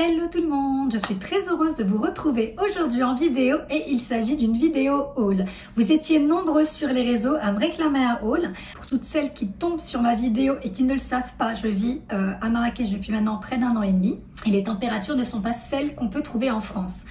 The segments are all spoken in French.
Hello tout le monde, je suis très heureuse de vous retrouver aujourd'hui en vidéo et il s'agit d'une vidéo haul. Vous étiez nombreux sur les réseaux à me réclamer un haul. Pour toutes celles qui tombent sur ma vidéo et qui ne le savent pas, je vis à Marrakech depuis maintenant près d'1 an et demi et les températures ne sont pas celles qu'on peut trouver en France.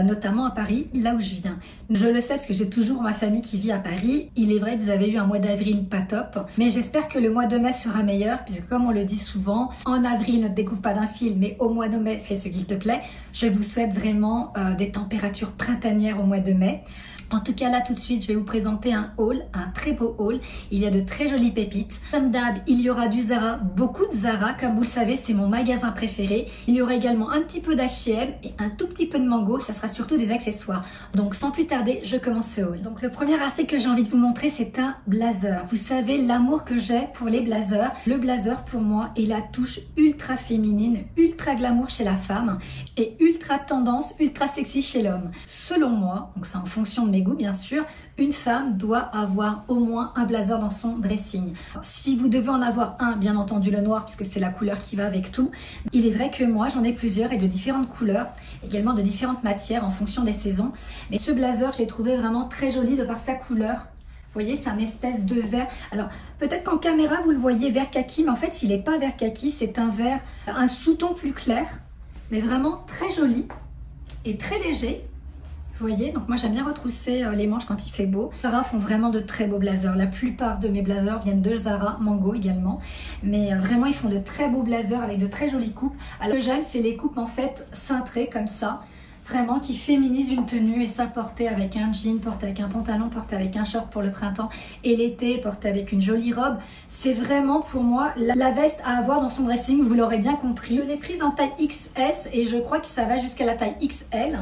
Notamment à Paris, là où je viens. Je le sais parce que j'ai toujours ma famille qui vit à Paris. Il est vrai que vous avez eu un mois d'avril pas top, mais j'espère que le mois de mai sera meilleur, puisque comme on le dit souvent, en avril ne te découvre pas d'un film, mais au mois de mai, fais ce qu'il te plaît. Je vous souhaite vraiment des températures printanières au mois de mai. En tout cas là tout de suite je vais vous présenter un haul, un très beau haul. Il y a de très jolies pépites. Comme d'hab il y aura du Zara, beaucoup de Zara, comme vous le savez c'est mon magasin préféré. Il y aura également un petit peu d'H&M et un tout petit peu de Mango, ça sera surtout des accessoires. Donc sans plus tarder je commence ce haul. Donc le premier article que j'ai envie de vous montrer c'est un blazer. Vous savez l'amour que j'ai pour les blazers. Le blazer pour moi est la touche ultra féminine, ultra glamour chez la femme et ultra tendance, ultra sexy chez l'homme. Selon moi, donc c'est en fonction de mes goûts bien sûr, une femme doit avoir au moins un blazer dans son dressing. Si vous devez en avoir un, bien entendu le noir puisque c'est la couleur qui va avec tout. Il est vrai que moi j'en ai plusieurs et de différentes couleurs, également de différentes matières en fonction des saisons. Mais ce blazer je l'ai trouvé vraiment très joli de par sa couleur. Vous voyez, c'est un espèce de vert. Alors, peut-être qu'en caméra, vous le voyez vert kaki, mais en fait, il n'est pas vert kaki. C'est un vert, un sous-ton plus clair, mais vraiment très joli et très léger. Vous voyez, donc moi j'aime bien retrousser les manches quand il fait beau. Zara font vraiment de très beaux blazers. La plupart de mes blazers viennent de Zara, Mango également. Mais vraiment ils font de très beaux blazers avec de très jolies coupes. Alors ce que j'aime c'est les coupes en fait cintrées comme ça. Vraiment qui féminisent une tenue et ça porter avec un jean, porter avec un pantalon, porter avec un short pour le printemps et l'été, porter avec une jolie robe. C'est vraiment pour moi la veste à avoir dans son dressing, vous l'aurez bien compris. Je l'ai prise en taille XS et je crois que ça va jusqu'à la taille XL.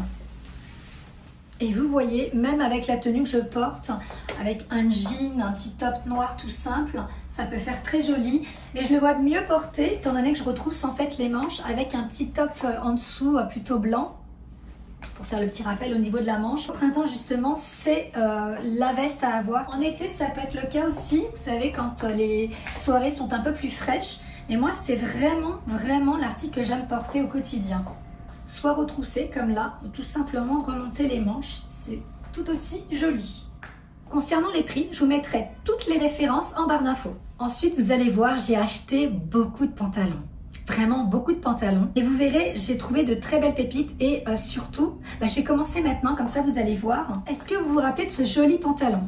Et vous voyez, même avec la tenue que je porte, avec un jean, un petit top noir tout simple, ça peut faire très joli. Mais je le vois mieux porter, étant donné que je retrousse en fait les manches avec un petit top en dessous plutôt blanc, pour faire le petit rappel au niveau de la manche. Au printemps justement, c'est la veste à avoir. En été, ça peut être le cas aussi, vous savez, quand les soirées sont un peu plus fraîches. Mais moi, c'est vraiment l'article que j'aime porter au quotidien. Soit retroussé comme là, ou tout simplement de remonter les manches, c'est tout aussi joli. Concernant les prix, je vous mettrai toutes les références en barre d'infos. Ensuite, vous allez voir, j'ai acheté beaucoup de pantalons. Vraiment beaucoup de pantalons. Et vous verrez, j'ai trouvé de très belles pépites et surtout, je vais commencer maintenant, comme ça vous allez voir. Est-ce que vous vous rappelez de ce joli pantalon?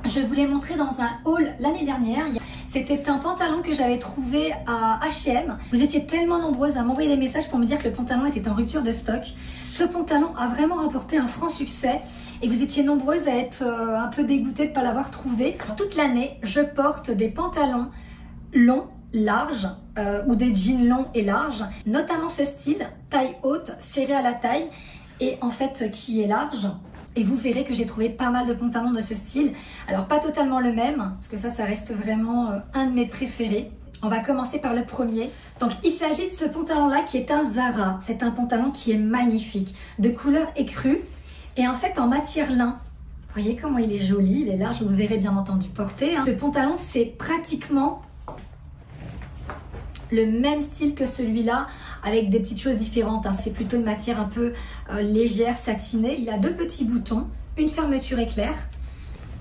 Je vous l'ai montré dans un haul l'année dernière. C'était un pantalon que j'avais trouvé à H&M. Vous étiez tellement nombreuses à m'envoyer des messages pour me dire que le pantalon était en rupture de stock. Ce pantalon a vraiment remporté un franc succès et vous étiez nombreuses à être un peu dégoûtées de ne pas l'avoir trouvé. Toute l'année, je porte des pantalons longs, larges ou des jeans longs et larges, notamment ce style, taille haute, serré à la taille et en fait qui est large. Et vous verrez que j'ai trouvé pas mal de pantalons de ce style. Alors pas totalement le même, parce que ça reste vraiment un de mes préférés. On va commencer par le premier. Donc il s'agit de ce pantalon-là qui est un Zara. C'est un pantalon qui est magnifique, de couleur écrue et en fait en matière lin. Vous voyez comment il est joli, il est large, vous le verrez bien entendu porter. Ce pantalon c'est pratiquement le même style que celui-là, avec des petites choses différentes. C'est plutôt une matière un peu légère, satinée. Il a deux petits boutons, une fermeture éclair,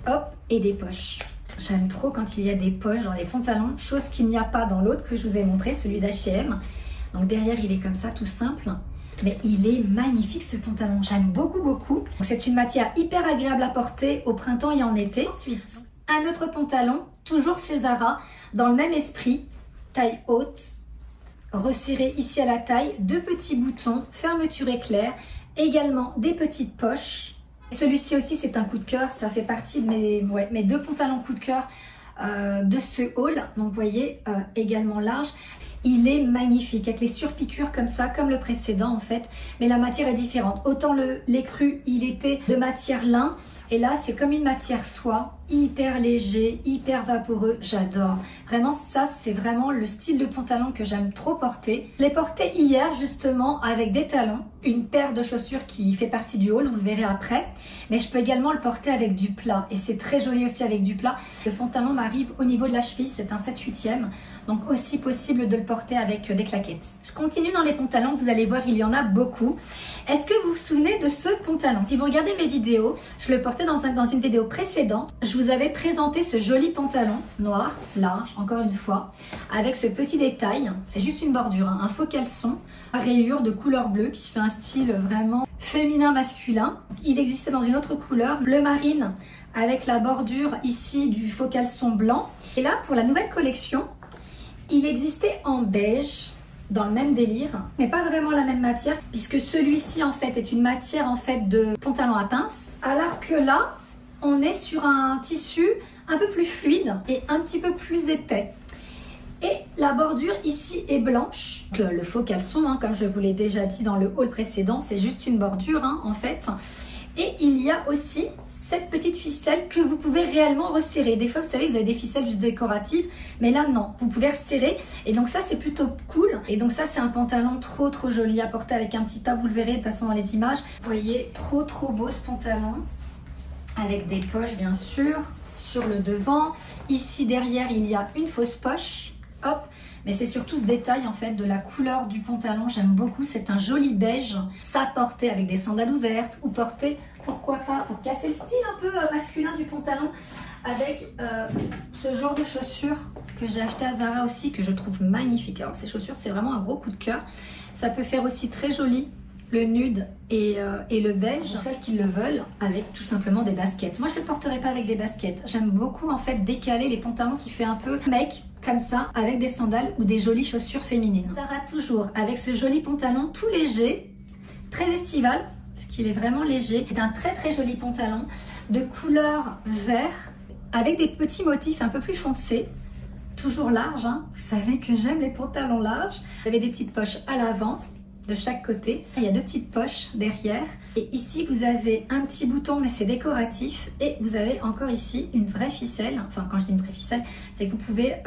hop, et des poches. J'aime trop quand il y a des poches dans les pantalons, chose qu'il n'y a pas dans l'autre que je vous ai montré, celui d'H&M. Donc derrière, il est comme ça, tout simple. Mais il est magnifique ce pantalon, j'aime beaucoup. C'est une matière hyper agréable à porter au printemps et en été. Ensuite, un autre pantalon, toujours chez Zara, dans le même esprit, taille haute, resserré ici à la taille, deux petits boutons, fermeture éclair, également des petites poches. Celui-ci aussi c'est un coup de cœur, ça fait partie de mes deux pantalons coup de cœur de ce haul. Donc vous voyez, également large. Il est magnifique avec les surpiqûres comme ça, comme le précédent en fait, mais la matière est différente. Autant l'écru, il était de matière lin, et là c'est comme une matière soie, hyper léger, hyper vaporeux, j'adore. Vraiment, ça, c'est vraiment le style de pantalon que j'aime trop porter. Je l'ai porté hier, justement, avec des talons, une paire de chaussures qui fait partie du haul, vous le verrez après. Mais je peux également le porter avec du plat, et c'est très joli aussi avec du plat. Le pantalon m'arrive au niveau de la cheville, c'est un 7/8e, donc aussi possible de le porter avec des claquettes. Je continue dans les pantalons, vous allez voir, il y en a beaucoup. Est-ce que vous vous souvenez de ce pantalon? Si vous regardez mes vidéos, je le portais dans une vidéo précédente. Je vous avais présenté ce joli pantalon noir, large, encore une fois, avec ce petit détail. C'est juste une bordure, hein, un faux caleçon à rayures de couleur bleue qui fait un style vraiment féminin masculin. Il existait dans une autre couleur, bleu marine, avec la bordure ici du faux caleçon blanc. Et là, pour la nouvelle collection, il existait en beige, dans le même délire, mais pas vraiment la même matière, puisque celui-ci en fait est une matière en fait de pantalon à pince, alors que là, on est sur un tissu un peu plus fluide et un petit peu plus épais. Et la bordure ici est blanche. Le faux caleçon, hein, comme je vous l'ai déjà dit dans le haul précédent, c'est juste une bordure hein, en fait. Et il y a aussi cette petite ficelle que vous pouvez réellement resserrer. Des fois, vous savez, vous avez des ficelles juste décoratives, mais là, non, vous pouvez resserrer. Et donc ça, c'est plutôt cool. Et donc ça, c'est un pantalon trop joli à porter avec un petit top. Vous le verrez de toute façon dans les images. Vous voyez, trop beau ce pantalon. Avec des poches, bien sûr, sur le devant. Ici, derrière, il y a une fausse poche. Hop. Mais c'est surtout ce détail en fait de la couleur du pantalon, j'aime beaucoup, c'est un joli beige. Ça porter avec des sandales ouvertes ou porter, pourquoi pas, pour casser le style un peu masculin du pantalon avec ce genre de chaussures que j'ai acheté à Zara aussi, que je trouve magnifique. Alors ces chaussures, c'est vraiment un gros coup de cœur. Ça peut faire aussi très joli le nude et le beige, pour celles qui le veulent, avec tout simplement des baskets. Moi, je ne le porterai pas avec des baskets. J'aime beaucoup en fait décaler les pantalons qui fait un peu mec, comme ça, avec des sandales ou des jolies chaussures féminines. Zara toujours, avec ce joli pantalon tout léger, très estival, parce qu'il est vraiment léger. C'est un très joli pantalon de couleur vert, avec des petits motifs un peu plus foncés. Toujours large, hein. Vous savez que j'aime les pantalons larges. Vous avez des petites poches à l'avant, de chaque côté. Il y a deux petites poches derrière. Et ici, vous avez un petit bouton, mais c'est décoratif. Et vous avez encore ici une vraie ficelle. Enfin, quand je dis une vraie ficelle, c'est que vous pouvez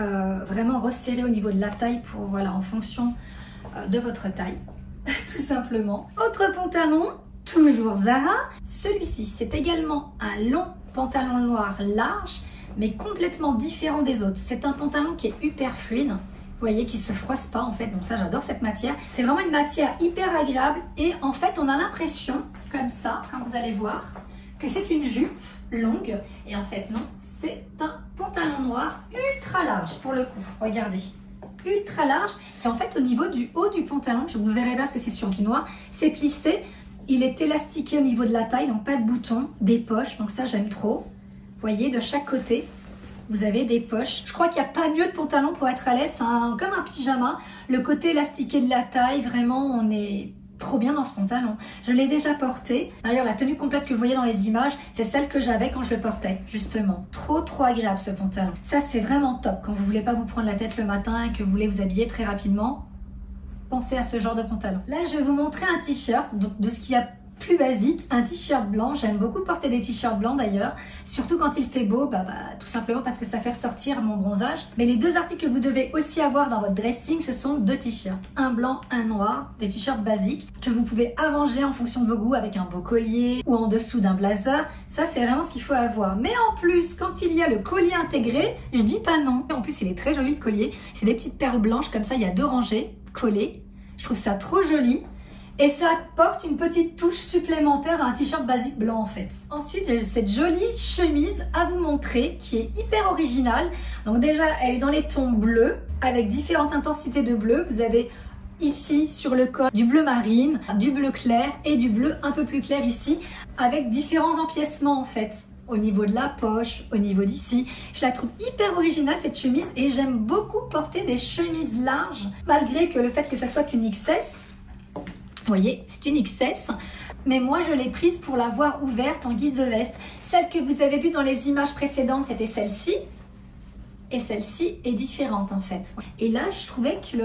vraiment resserrer au niveau de la taille pour, voilà, en fonction de votre taille, tout simplement. Autre pantalon, toujours Zara. Celui-ci, c'est également un long pantalon noir large, mais complètement différent des autres. C'est un pantalon qui est hyper fluide. Vous voyez qu'il ne se froisse pas en fait, donc ça j'adore cette matière. C'est vraiment une matière hyper agréable et en fait on a l'impression, comme ça, quand vous allez voir, que c'est une jupe longue. Et en fait non, c'est un pantalon noir ultra large pour le coup, regardez. Ultra large. Et en fait au niveau du haut du pantalon, je vous le verrai pas parce que c'est sur du noir, c'est plissé. Il est élastiqué au niveau de la taille, donc pas de boutons, des poches, donc ça j'aime trop. Vous voyez, de chaque côté. Vous avez des poches. Je crois qu'il n'y a pas mieux de pantalon pour être à l'aise. C'est comme un pyjama. Le côté élastiqué de la taille, vraiment, on est trop bien dans ce pantalon. Je l'ai déjà porté. D'ailleurs, la tenue complète que vous voyez dans les images, c'est celle que j'avais quand je le portais, justement. Trop agréable ce pantalon. Ça, c'est vraiment top. Quand vous voulez pas vous prendre la tête le matin et que vous voulez vous habiller très rapidement, pensez à ce genre de pantalon. Là, je vais vous montrer un t-shirt, donc de ce qu'il y a plus basique, un t-shirt blanc. J'aime beaucoup porter des t-shirts blancs d'ailleurs, surtout quand il fait beau, tout simplement parce que ça fait ressortir mon bronzage. Mais les deux articles que vous devez aussi avoir dans votre dressing, ce sont deux t-shirts, un blanc, un noir, des t-shirts basiques que vous pouvez arranger en fonction de vos goûts avec un beau collier ou en dessous d'un blazer. Ça, c'est vraiment ce qu'il faut avoir. Mais en plus, quand il y a le collier intégré, je dis pas non. En plus, il est très joli le collier. C'est des petites perles blanches comme ça, il y a deux rangées collées. Je trouve ça trop joli. Et ça apporte une petite touche supplémentaire à un t-shirt basique blanc en fait. Ensuite, j'ai cette jolie chemise à vous montrer qui est hyper originale. Donc déjà, elle est dans les tons bleus avec différentes intensités de bleu. Vous avez ici sur le col du bleu marine, du bleu clair et du bleu un peu plus clair ici avec différents empiècements en fait. Au niveau de la poche, au niveau d'ici. Je la trouve hyper originale cette chemise et j'aime beaucoup porter des chemises larges malgré que le fait que ça soit une XS. Vous voyez, c'est une XS, mais moi je l'ai prise pour l'avoir ouverte en guise de veste. Celle que vous avez vue dans les images précédentes, c'était celle-ci. Et celle-ci est différente en fait. Et là, je trouvais que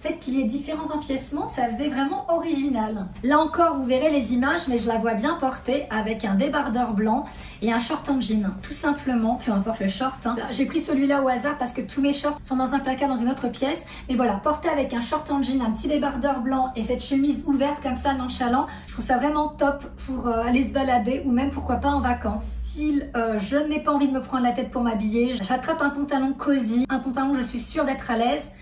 Le fait qu'il y ait différents empiècements, ça faisait vraiment original. Là encore, vous verrez les images, mais je la vois bien portée avec un débardeur blanc et un short en jean. Tout simplement, peu importe le short. Hein. J'ai pris celui-là au hasard parce que tous mes shorts sont dans un placard dans une autre pièce. Mais voilà, porté avec un short en jean, un petit débardeur blanc et cette chemise ouverte comme ça, nonchalant, je trouve ça vraiment top pour aller se balader ou même pourquoi pas en vacances. Si je n'ai pas envie de me prendre la tête pour m'habiller, j'attrape un pantalon cosy, un pantalon où je suis sûre d'être à l'aise.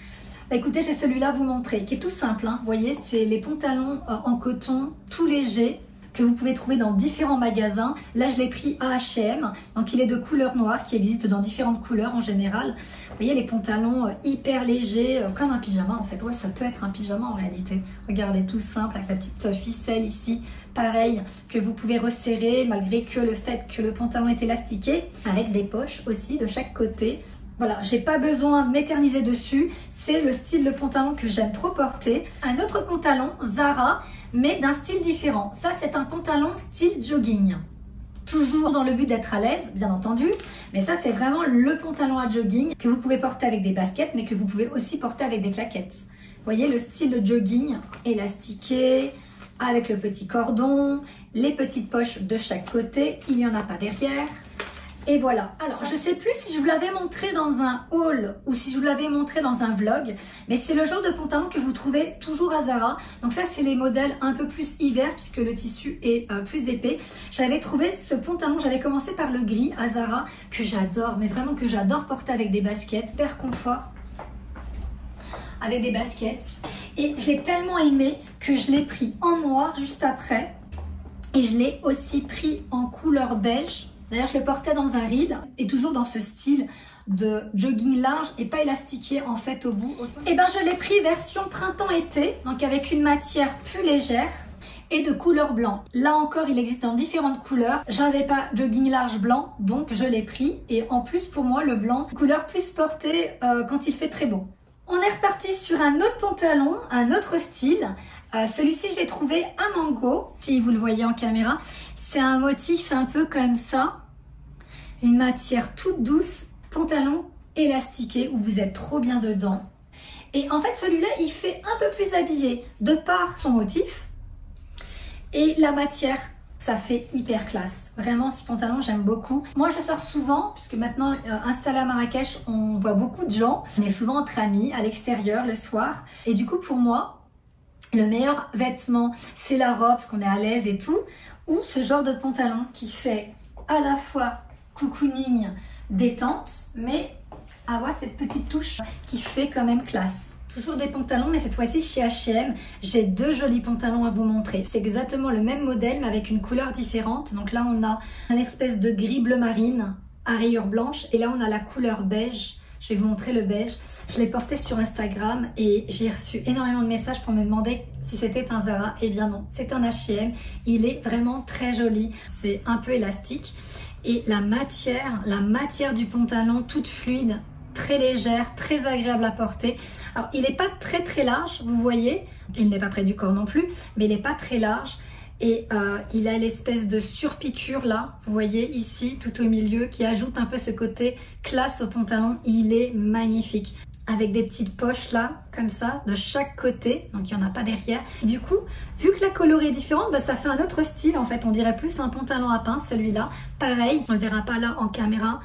Bah écoutez, j'ai celui-là à vous montrer, qui est tout simple. Hein. Vous voyez, c'est les pantalons en coton tout léger que vous pouvez trouver dans différents magasins. Là, je l'ai pris à H&M, donc il est de couleur noire, qui existe dans différentes couleurs en général. Vous voyez, les pantalons hyper légers, comme un pyjama en fait. Ouais, ça peut être un pyjama en réalité. Regardez, tout simple, avec la petite ficelle ici, pareil, que vous pouvez resserrer, malgré que le fait que le pantalon est élastiqué, avec des poches aussi de chaque côté. Voilà, j'ai pas besoin de m'éterniser dessus, c'est le style de pantalon que j'aime trop porter. Un autre pantalon, Zara, mais d'un style différent. Ça, c'est un pantalon style jogging. Toujours dans le but d'être à l'aise, bien entendu. Mais ça, c'est vraiment le pantalon à jogging que vous pouvez porter avec des baskets, mais que vous pouvez aussi porter avec des claquettes. Vous voyez, le style de jogging élastiqué, avec le petit cordon, les petites poches de chaque côté. Il n'y en a pas derrière. Et voilà. Alors, je sais plus si je vous l'avais montré dans un haul ou si je vous l'avais montré dans un vlog, mais c'est le genre de pantalon que vous trouvez toujours à Zara. Donc ça, c'est les modèles un peu plus hiver puisque le tissu est plus épais. J'avais trouvé ce pantalon, j'avais commencé par le gris à Zara, que j'adore, mais vraiment que j'adore porter avec des baskets, hyper confort, avec des baskets. Et je l'ai tellement aimé que je l'ai pris en noir juste après. Et je l'ai aussi pris en couleur beige. D'ailleurs, je le portais dans un reel et toujours dans ce style de jogging large et pas élastiqué en fait au bout. Et ben, je l'ai pris version printemps-été, donc avec une matière plus légère et de couleur blanc. Là encore, il existe dans différentes couleurs. J'avais pas jogging large blanc, donc je l'ai pris. Et en plus, pour moi, le blanc, couleur plus portée quand il fait très beau. On est reparti sur un autre pantalon, un autre style. Celui-ci, je l'ai trouvé à Mango, si vous le voyez en caméra. C'est un motif un peu comme ça, une matière toute douce, pantalon élastiqué où vous êtes trop bien dedans. Et en fait, celui-là, il fait un peu plus habillé de par son motif et la matière. Ça fait hyper classe. Vraiment, ce pantalon, j'aime beaucoup. Moi, je sors souvent, puisque maintenant, installée à Marrakech, on voit beaucoup de gens. On est souvent entre amis, à l'extérieur, le soir. Et du coup, pour moi, le meilleur vêtement, c'est la robe, parce qu'on est à l'aise et tout. Ou ce genre de pantalon qui fait à la fois cocooning, détente, mais avoir cette petite touche qui fait quand même classe. Toujours des pantalons, mais cette fois-ci chez H&M, j'ai deux jolis pantalons à vous montrer. C'est exactement le même modèle, mais avec une couleur différente. Donc là, on a un espèce de gris bleu marine à rayures blanches. Et là, on a la couleur beige. Je vais vous montrer le beige. Je l'ai porté sur Instagram et j'ai reçu énormément de messages pour me demander si c'était un Zara. Eh bien non, c'est un H&M. Il est vraiment très joli. C'est un peu élastique. Et la matière du pantalon, toute fluide, très légère, très agréable à porter. Alors, il n'est pas très large, vous voyez. Il n'est pas près du corps non plus, mais il n'est pas très large. Et il a l'espèce de surpiqûre là, vous voyez ici, tout au milieu, qui ajoute un peu ce côté classe au pantalon. Il est magnifique. Avec des petites poches là, comme ça, de chaque côté. Donc, il n'y en a pas derrière. Et du coup, vu que la colorie est différente, bah, ça fait un autre style en fait. On dirait plus un pantalon à pince, celui-là. Pareil, on ne le verra pas là en caméra.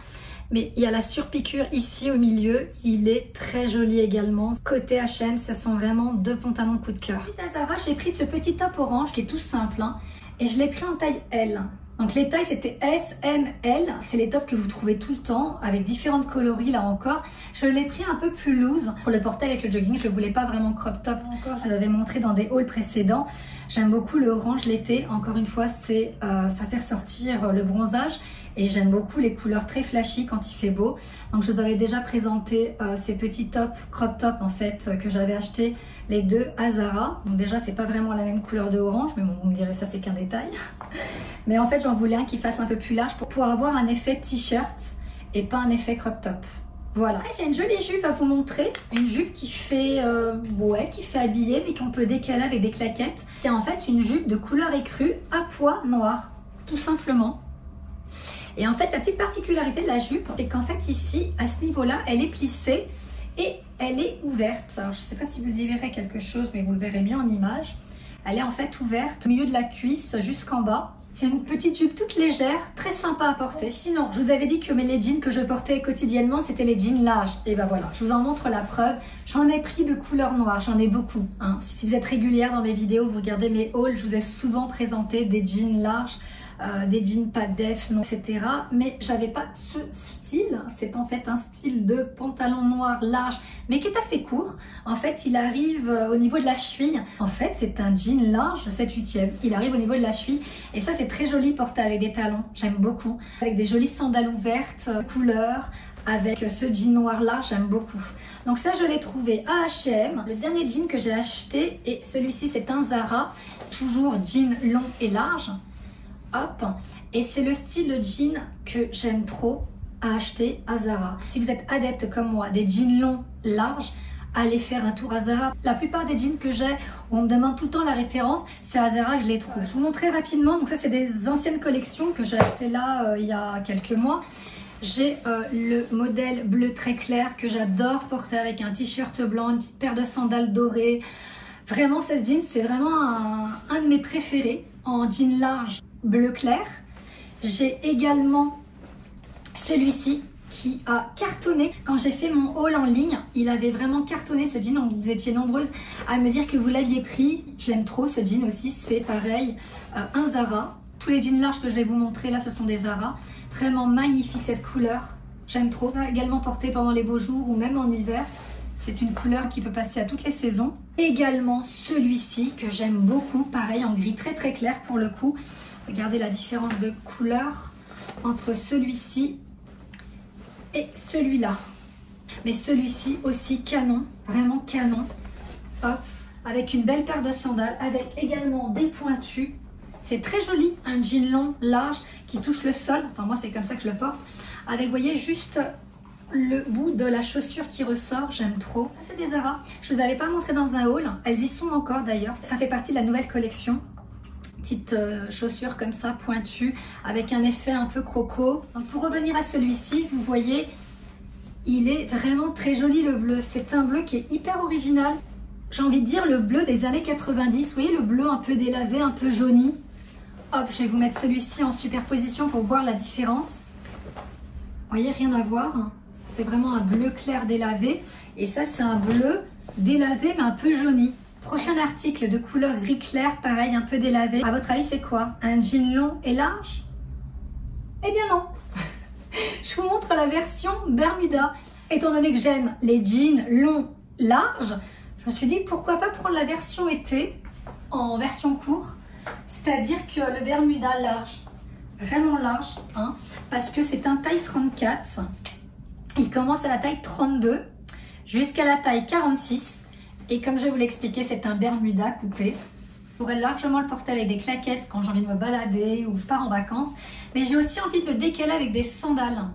Mais il y a la surpiqûre ici au milieu. Il est très joli également. Côté H&M, ce sont vraiment deux pantalons coup de cœur. Ensuite à Zara, j'ai pris ce petit top orange qui est tout simple. Hein, et je l'ai pris en taille L. Donc les tailles c'était S, M, L. C'est les tops que vous trouvez tout le temps avec différentes coloris là encore. Je l'ai pris un peu plus loose pour le porter avec le jogging. Je ne le voulais pas vraiment crop top. Encore, je vous avais montré dans des hauls précédents. J'aime beaucoup le orange l'été. Encore une fois, c'est ça fait ressortir le bronzage. Et j'aime beaucoup les couleurs très flashy quand il fait beau. Donc je vous avais déjà présenté ces petits tops, crop top en fait, que j'avais acheté les deux à Zara. Donc déjà c'est pas vraiment la même couleur de orange, mais bon vous me direz ça c'est qu'un détail. Mais en fait j'en voulais un qui fasse un peu plus large pour pouvoir avoir un effet t-shirt et pas un effet crop top. Voilà. Après j'ai une jolie jupe à vous montrer. Une jupe qui fait, qui fait habiller mais qu'on peut décaler avec des claquettes. C'est en fait une jupe de couleur écrue à pois noir, tout simplement. Et en fait, la petite particularité de la jupe, c'est qu'en fait ici, à ce niveau-là, elle est plissée et Elle est ouverte. Alors, je ne sais pas si vous y verrez quelque chose, mais vous le verrez mieux en image. Elle est en fait ouverte au milieu de la cuisse jusqu'en bas. C'est une petite jupe toute légère, très sympa à porter. Sinon, je vous avais dit que les jeans que je portais quotidiennement, c'était les jeans larges. Et ben voilà, je vous en montre la preuve. J'en ai pris de couleur noire, j'en ai beaucoup. Hein. Si vous êtes régulière dans mes vidéos, vous regardez mes hauls, je vous ai souvent présenté des jeans larges. Des jeans pas def, non, etc. Mais j'avais pas ce style. C'est en fait un style de pantalon noir large, mais qui est assez court. En fait, il arrive au niveau de la cheville. En fait, c'est un jean large de 7/8e. Il arrive au niveau de la cheville. Et ça, c'est très joli porté avec des talons. J'aime beaucoup. Avec des jolies sandales ouvertes, couleur. Avec ce jean noir large, j'aime beaucoup. Donc ça, je l'ai trouvé à H&M. Le dernier jean que j'ai acheté, et celui-ci, c'est un Zara. Toujours jean long et large. Hop, et c'est le style de jean que j'aime trop à acheter à Zara. Si vous êtes adepte comme moi des jeans longs, larges, allez faire un tour à Zara. La plupart des jeans que j'ai, où on me demande tout le temps la référence, c'est à Zara que je les trouve. Je vous montre très rapidement, donc ça c'est des anciennes collections que j'ai achetées là il y a quelques mois. J'ai le modèle bleu très clair que j'adore porter avec un t-shirt blanc, une petite paire de sandales dorées. Vraiment, ce jean, c'est vraiment un de mes préférés en jean large bleu clair. J'ai également celui-ci qui a cartonné. Quand j'ai fait mon haul en ligne, il avait vraiment cartonné ce jean. Donc vous étiez nombreuses à me dire que vous l'aviez pris. Je l'aime trop ce jean aussi, c'est pareil, un Zara. Tous les jeans larges que je vais vous montrer là, ce sont des Zara. Vraiment magnifique cette couleur, j'aime trop. Également porté pendant les beaux jours ou même en hiver. C'est une couleur qui peut passer à toutes les saisons. Également celui-ci que j'aime beaucoup, pareil en gris très très clair pour le coup. Regardez la différence de couleur entre celui-ci et celui-là. Mais celui-ci aussi canon, vraiment canon. Hop, avec une belle paire de sandales, avec également des pointus. C'est très joli, un jean long, large, qui touche le sol. Enfin moi c'est comme ça que je le porte. Avec, vous voyez, juste le bout de la chaussure qui ressort, j'aime trop. Ça c'est des Zara. Je vous avais pas montré dans un haul. Elles y sont encore d'ailleurs. Ça fait partie de la nouvelle collection. Petite chaussure comme ça, pointue, avec un effet un peu croco. Donc pour revenir à celui-ci, vous voyez, il est vraiment très joli le bleu. C'est un bleu qui est hyper original. J'ai envie de dire le bleu des années 90. Vous voyez le bleu un peu délavé, un peu jauni. Hop, je vais vous mettre celui-ci en superposition pour voir la différence. Vous voyez, rien à voir. C'est vraiment un bleu clair délavé. Et ça, c'est un bleu délavé mais un peu jauni. Prochain article de couleur gris clair, pareil, un peu délavé. À votre avis, c'est quoi? Un jean long et large? Eh bien non. Je vous montre la version Bermuda. Étant donné que j'aime les jeans longs, larges, je me suis dit pourquoi pas prendre la version été en version court. C'est-à-dire que le Bermuda large, vraiment large, hein, parce que c'est un taille 34. Il commence à la taille 32 jusqu'à la taille 46. Et comme je vous l'ai expliqué, c'est un Bermuda coupé. Je pourrais largement le porter avec des claquettes quand j'ai envie de me balader ou je pars en vacances. Mais j'ai aussi envie de le décaler avec des sandales.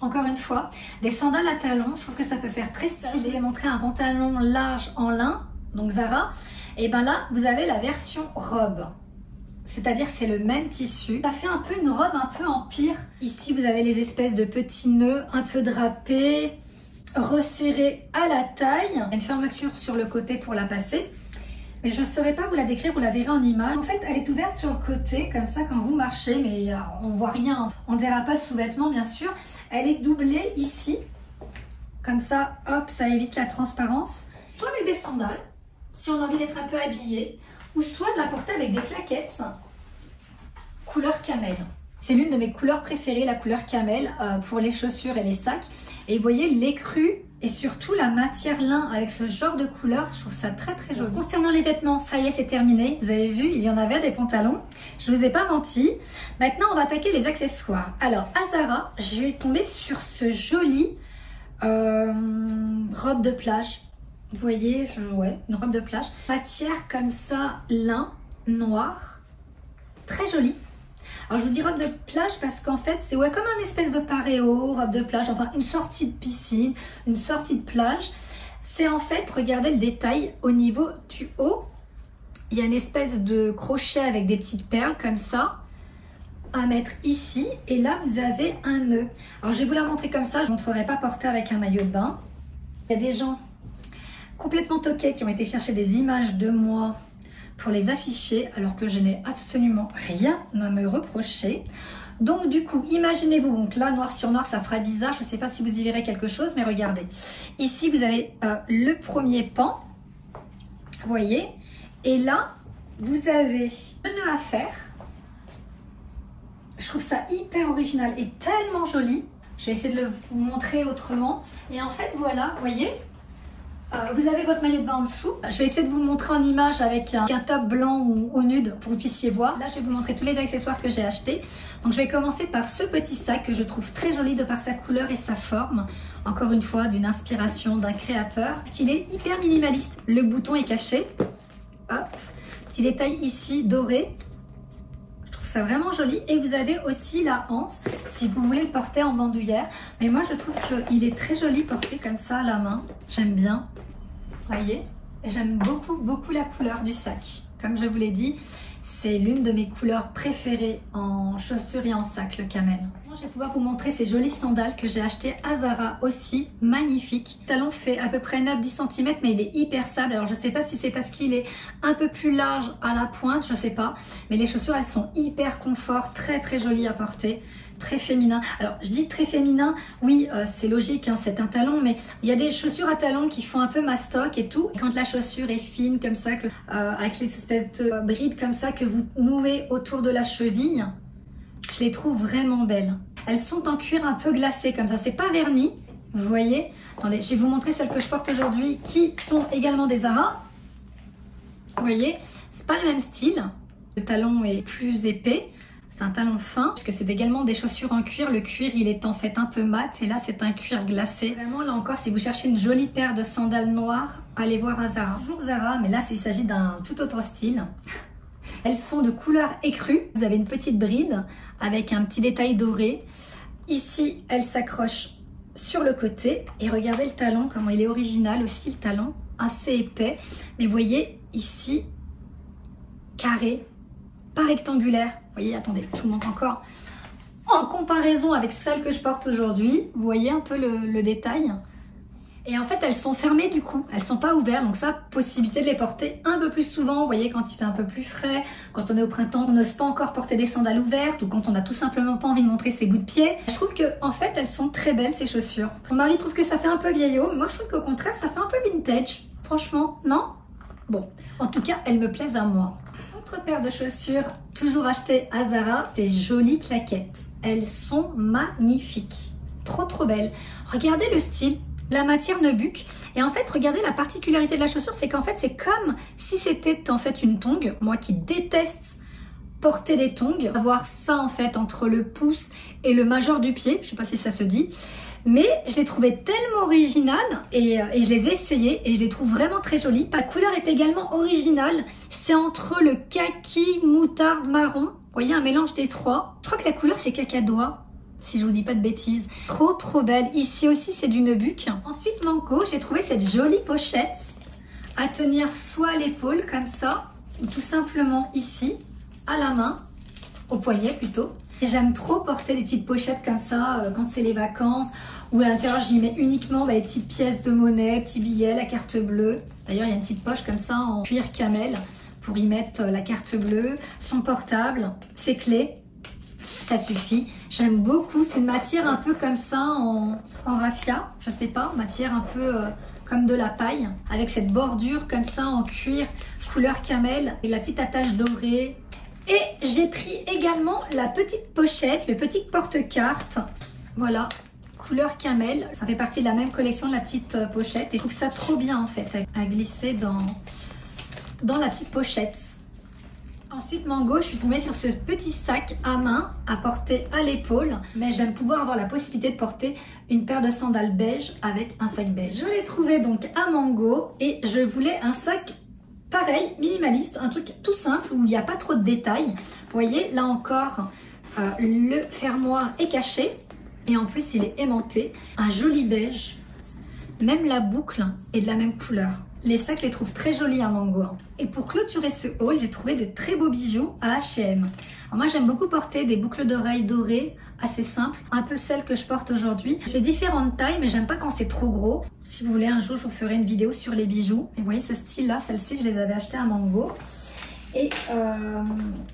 Encore une fois, des sandales à talons. Je trouve que ça peut faire très stylé. Je vous ai montré un pantalon large en lin, donc Zara. Et bien là, vous avez la version robe. C'est-à-dire c'est le même tissu. Ça fait un peu une robe un peu empire. Ici, vous avez les espèces de petits nœuds un peu drapés, resserré à la taille. Il y a une fermeture sur le côté pour la passer. Mais je ne saurais pas vous la décrire, vous la verrez en image. En fait, elle est ouverte sur le côté, comme ça, quand vous marchez, mais on ne voit rien. On ne verra pas le sous-vêtement, bien sûr. Elle est doublée ici. Comme ça, hop, ça évite la transparence. Soit avec des sandales, si on a envie d'être un peu habillé, ou soit de la porter avec des claquettes couleur camel. C'est l'une de mes couleurs préférées, la couleur camel, pour les chaussures et les sacs. Et vous voyez l'écru et surtout la matière lin avec ce genre de couleur, je trouve ça très très joli. Concernant les vêtements, ça y est, c'est terminé. Vous avez vu, il y en avait des pantalons. Je ne vous ai pas menti. Maintenant, on va attaquer les accessoires. Alors, à Zara, je vais tomber sur ce joli robe de plage. Vous voyez, ouais, une robe de plage. Matière comme ça, lin, noir. Très jolie. Alors je vous dis robe de plage parce qu'en fait c'est ouais, comme un espèce de paréo, robe de plage, enfin une sortie de piscine, une sortie de plage. C'est en fait, regardez le détail au niveau du haut. Il y a une espèce de crochet avec des petites perles comme ça à mettre ici. Et là vous avez un nœud. Alors je vais vous la montrer comme ça, je ne montrerai pas portée avec un maillot de bain. Il y a des gens complètement toqués qui ont été chercher des images de moi pour les afficher alors que je n'ai absolument rien à me reprocher. Donc du coup, imaginez-vous, donc là, noir sur noir, ça fera bizarre. Je ne sais pas si vous y verrez quelque chose, mais regardez. Ici, vous avez le premier pan, vous voyez. Et là, vous avez le nœud à faire. Je trouve ça hyper original et tellement joli. Je vais essayer de vous montrer autrement. Et en fait, voilà, vous voyez, vous avez votre maillot de bain en dessous. Je vais essayer de vous le montrer en image avec un top blanc ou nude pour que vous puissiez voir. Là, je vais vous montrer tous les accessoires que j'ai achetés. Donc, je vais commencer par ce petit sac que je trouve très joli de par sa couleur et sa forme. Encore une fois, d'une inspiration d'un créateur. Il est hyper minimaliste. Le bouton est caché. Hop. Petit détail ici doré. Je trouve ça vraiment joli. Et vous avez aussi la anse si vous voulez le porter en bandoulière. Mais moi, je trouve qu'il est très joli porté comme ça à la main. J'aime bien. Voyez, j'aime beaucoup la couleur du sac. Comme je vous l'ai dit, c'est l'une de mes couleurs préférées en chaussures et en sac, le camel. Je vais pouvoir vous montrer ces jolies sandales que j'ai achetées à Zara aussi, magnifiques. Le talon fait à peu près 9-10 cm, mais il est hyper stable. Alors je ne sais pas si c'est parce qu'il est un peu plus large à la pointe, je ne sais pas. Mais les chaussures, elles sont hyper confort, très jolies à porter. Très féminin. Alors je dis très féminin, oui c'est logique, hein, c'est un talon, mais il y a des chaussures à talons qui font un peu mastoc et tout. Quand la chaussure est fine comme ça, avec les espèces de brides comme ça que vous nouez autour de la cheville, je les trouve vraiment belles. Elles sont en cuir un peu glacé comme ça, c'est pas verni, vous voyez. Attendez, je vais vous montrer celles que je porte aujourd'hui qui sont également des Zara. Vous voyez, c'est pas le même style, le talon est plus épais. C'est un talon fin, puisque c'est également des chaussures en cuir. Le cuir, il est en fait un peu mat, et là, c'est un cuir glacé. Vraiment, là encore, si vous cherchez une jolie paire de sandales noires, allez voir à Zara. Toujours Zara, mais là, il s'agit d'un tout autre style. Elles sont de couleur écrue. Vous avez une petite bride avec un petit détail doré. Ici, elle s'accroche sur le côté. Et regardez le talon, comment il est original aussi, le talon. Assez épais. Mais vous voyez, ici, carré. Pas rectangulaire. Vous voyez, attendez, je vous montre encore. En comparaison avec celle que je porte aujourd'hui, vous voyez un peu le détail. Et en fait, elles sont fermées du coup. Elles sont pas ouvertes. Donc ça, possibilité de les porter un peu plus souvent. Vous voyez, quand il fait un peu plus frais, quand on est au printemps, on n'ose pas encore porter des sandales ouvertes ou quand on a tout simplement pas envie de montrer ses bouts de pied. Je trouve que en fait, elles sont très belles ces chaussures. Mon mari trouve que ça fait un peu vieillot. Moi, je trouve qu'au contraire, ça fait un peu vintage. Franchement, non? Bon, en tout cas, elles me plaisent à moi. Autre paire de chaussures, toujours achetée à Zara, ces jolies claquettes. Elles sont magnifiques, trop belles. Regardez le style, la matière ne buque. Et en fait, regardez la particularité de la chaussure, c'est qu'en fait, c'est comme si c'était en fait une tongue. Moi qui déteste porter des tongs, avoir ça en fait entre le pouce et le majeur du pied, je sais pas si ça se dit. Mais je les trouvais tellement originales et je les ai essayées et je les trouve vraiment très jolies. La couleur est également originale. C'est entre le kaki, moutarde, marron. Vous voyez, un mélange des trois. Je crois que la couleur c'est cacadois, si je vous dis pas de bêtises. Trop belle. Ici aussi c'est du nubuck. Ensuite manco, j'ai trouvé cette jolie pochette à tenir soit à l'épaule comme ça, ou tout simplement ici, à la main, au poignet plutôt. J'aime trop porter des petites pochettes comme ça quand c'est les vacances, où à l'intérieur j'y mets uniquement les petites pièces de monnaie, petits billets, la carte bleue. D'ailleurs il y a une petite poche comme ça en cuir camel pour y mettre la carte bleue, son portable, ses clés, ça suffit. J'aime beaucoup, c'est une matière un peu comme ça en raffia, je sais pas, matière un peu comme de la paille, avec cette bordure comme ça en cuir couleur camel et la petite attache dorée. Et j'ai pris également la petite pochette, le petit porte-carte. Voilà, couleur camel. Ça fait partie de la même collection de la petite pochette. Et je trouve ça trop bien en fait, à glisser dans la petite pochette. Ensuite, mango, je suis tombée sur ce petit sac à main à porter à l'épaule. Mais j'aime pouvoir avoir la possibilité de porter une paire de sandales beige avec un sac beige. Je l'ai trouvé donc à mango et je voulais un sac pareil, minimaliste, un truc tout simple où il n'y a pas trop de détails. Vous voyez, là encore, le fermoir est caché et en plus il est aimanté. Un joli beige, même la boucle est de la même couleur. Les sacs, les trouve très jolis à mango. Et pour clôturer ce haul, j'ai trouvé de très beaux bijoux à H&M. Moi, j'aime beaucoup porter des boucles d'oreilles dorées assez simple, un peu celle que je porte aujourd'hui. J'ai différentes tailles, mais j'aime pas quand c'est trop gros. Si vous voulez, un jour, je vous ferai une vidéo sur les bijoux. Et vous voyez ce style-là, celle-ci, je les avais achetées à Mango. Et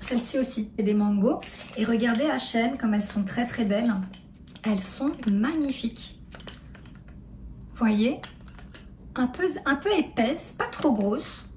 celle-ci aussi, c'est des Mango. Et regardez la chaîne, comme elles sont très très belles. Elles sont magnifiques. Vous voyez, un peu épaisse, pas trop grosse.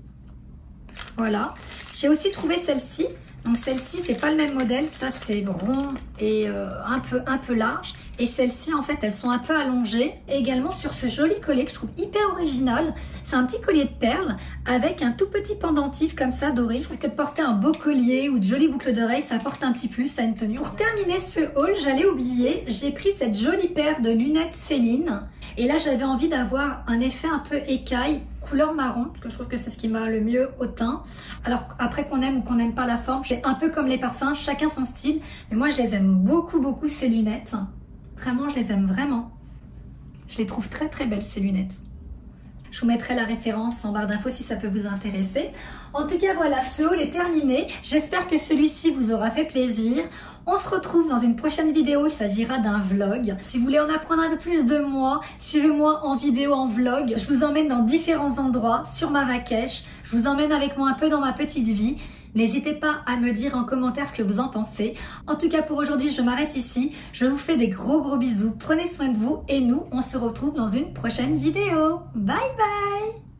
Voilà. J'ai aussi trouvé celle-ci. Donc celle-ci, c'est pas le même modèle. Ça, c'est rond et un peu large. Et celles-ci, en fait, elles sont un peu allongées. Et également sur ce joli collier que je trouve hyper original. C'est un petit collier de perles avec un tout petit pendentif comme ça doré. Je trouve que de porter un beau collier ou de jolies boucles d'oreilles, ça apporte un petit plus à une tenue. Pour terminer ce haul, j'allais oublier, j'ai pris cette jolie paire de lunettes Céline. Et là, j'avais envie d'avoir un effet un peu écaille, couleur marron, parce que je trouve que c'est ce qui m'a le mieux au teint. Alors après qu'on aime ou qu'on n'aime pas la forme, c'est un peu comme les parfums, chacun son style. Mais moi, je les aime beaucoup, beaucoup ces lunettes. Vraiment, je les aime vraiment. Je les trouve très très belles ces lunettes. Je vous mettrai la référence en barre d'infos si ça peut vous intéresser. En tout cas, voilà, ce haul est terminé. J'espère que celui-ci vous aura fait plaisir. On se retrouve dans une prochaine vidéo. Il s'agira d'un vlog. Si vous voulez en apprendre un peu plus de moi, suivez-moi en vidéo, en vlog. Je vous emmène dans différents endroits sur Marrakech. Je vous emmène avec moi un peu dans ma petite vie. N'hésitez pas à me dire en commentaire ce que vous en pensez. En tout cas, pour aujourd'hui, je m'arrête ici. Je vous fais des gros bisous. Prenez soin de vous et nous, on se retrouve dans une prochaine vidéo. Bye bye!